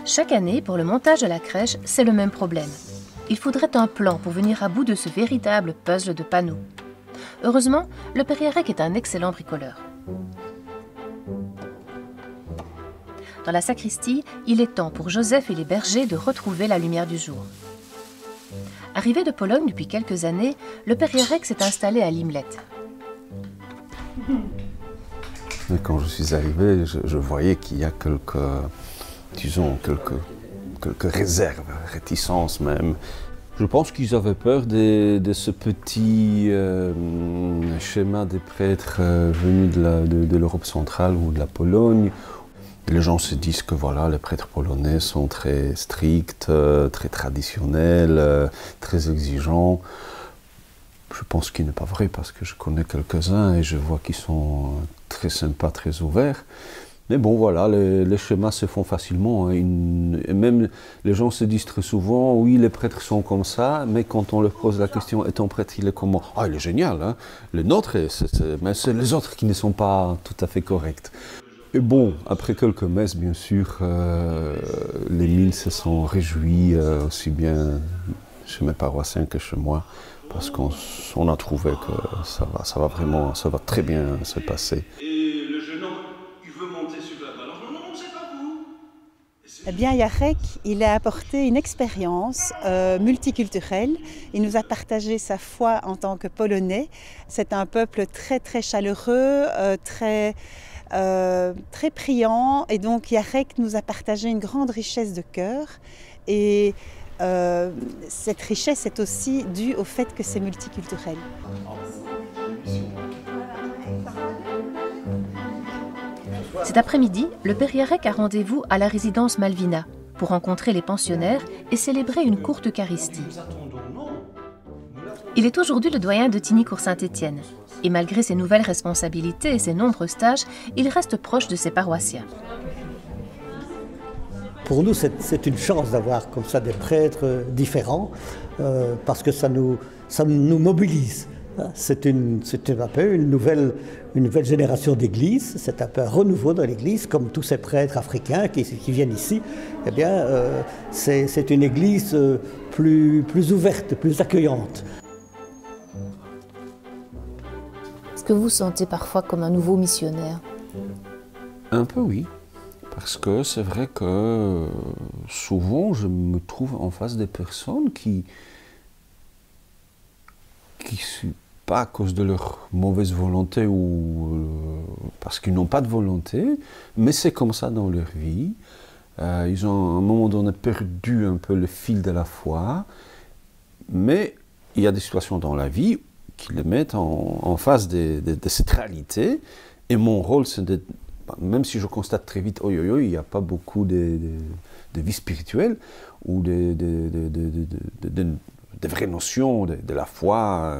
Chaque année, pour le montage de la crèche, c'est le même problème. Il faudrait un plan pour venir à bout de ce véritable puzzle de panneaux. Heureusement, le Père Yarek est un excellent bricoleur. Dans la sacristie, il est temps pour Joseph et les bergers de retrouver la lumière du jour. Arrivé de Pologne depuis quelques années, le Père Yarek s'est installé à Limlet. Quand je suis arrivé, je voyais qu'il y a quelques réserves, réticences même. Je pense qu'ils avaient peur de ce petit schéma des prêtres venus de l'Europe centrale ou de la Pologne. Les gens se disent que voilà, les prêtres polonais sont très stricts, très traditionnels, très exigeants. Je pense qu'il n'est pas vrai parce que je connais quelques-uns et je vois qu'ils sont très sympas, très ouverts. Mais bon, voilà, les schémas se font facilement. Et même les gens se disent très souvent, oui, les prêtres sont comme ça, mais quand on leur pose la question, et ton prêtre, il est comment? Ah, il est génial, hein? Le nôtre, mais c'est les autres qui ne sont pas tout à fait corrects. Et bon, après quelques messes, bien sûr, les mines se sont réjouis, aussi bien chez mes paroissiens que chez moi, parce qu'on a trouvé que ça va très bien se passer. Et le jeune homme, il veut monter sur la balance. Non, non, c'est pas vous. Eh bien, Yarek, il a apporté une expérience multiculturelle. Il nous a partagé sa foi en tant que Polonais. C'est un peuple très, très chaleureux, très priant. Et donc, Yarek nous a partagé une grande richesse de cœur. Et cette richesse est aussi due au fait que c'est multiculturel. Cet après-midi, le Père Yarek a rendez-vous à la résidence Malvina pour rencontrer les pensionnaires et célébrer une courte Eucharistie. Il est aujourd'hui le doyen de Tigny-Court-Saint-Étienne et malgré ses nouvelles responsabilités et ses nombreux stages, il reste proche de ses paroissiens. Pour nous, c'est une chance d'avoir comme ça des prêtres différents parce que ça nous mobilise. C'est un peu une nouvelle génération d'église, c'est un peu un renouveau dans l'église, comme tous ces prêtres africains qui viennent ici. Eh bien, c'est une église plus ouverte, plus accueillante. Est-ce que vous vous sentez parfois comme un nouveau missionnaire? Un peu oui, parce que c'est vrai que souvent je me trouve en face des personnes qui pas à cause de leur mauvaise volonté ou parce qu'ils n'ont pas de volonté, mais c'est comme ça dans leur vie. Ils ont à un moment donné perdu un peu le fil de la foi, mais il y a des situations dans la vie qui les mettent en face de cette réalité. Et mon rôle, c'est de, même si je constate très vite, il n'y a pas beaucoup de vie spirituelle ou de vraies notions de la foi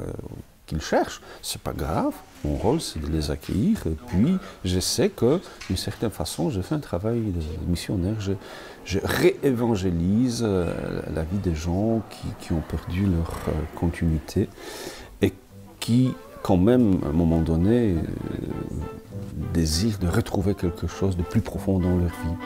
qu'ils cherchent, c'est pas grave. Mon rôle, c'est de les accueillir. Et puis, je sais que, d'une certaine façon, je fais un travail de missionnaire. Je réévangélise la vie des gens qui ont perdu leur continuité et qui, quand même, à un moment donné, désirent de retrouver quelque chose de plus profond dans leur vie.